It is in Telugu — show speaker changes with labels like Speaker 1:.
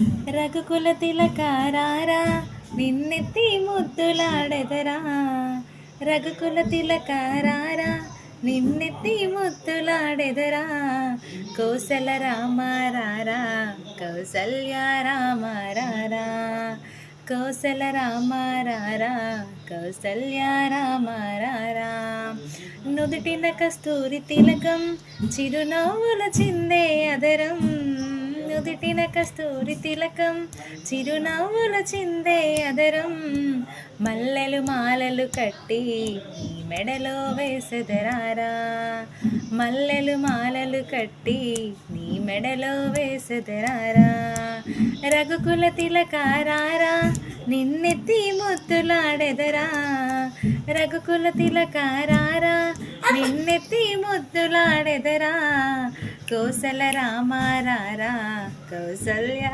Speaker 1: రఘుకుల తిలకారారా నిన్నెత్తి ముద్దులాడెదరా. రఘుకుల తిలకారారా నిన్నెత్తి ముద్దులాడెదరా. కౌసల రామారారా కౌసల్య రామారారా. కౌసల రామారారా కౌసల్య రామారారా. నుదుటిన కస్తూరి తిలకం చిరునవ్వుల చిందే అదరం. నుదుటిన కస్తూరి తిలకం చిరునవ్వుల చిందే అదరం. మల్లెలు మాలలు కట్టి నీ మెడలో వేసెదరారా. మల్లెలు మాలలు కట్టి నీ మెడలో వేసెదరారా. రఘుకుల తిలకారారా నిన్నెత్తి ముద్దులాడెదరా. రఘుకుల తిలకారారా నిన్నెత్తి ముద్దులాడెదరా. కౌసల రామారారా కౌసల్య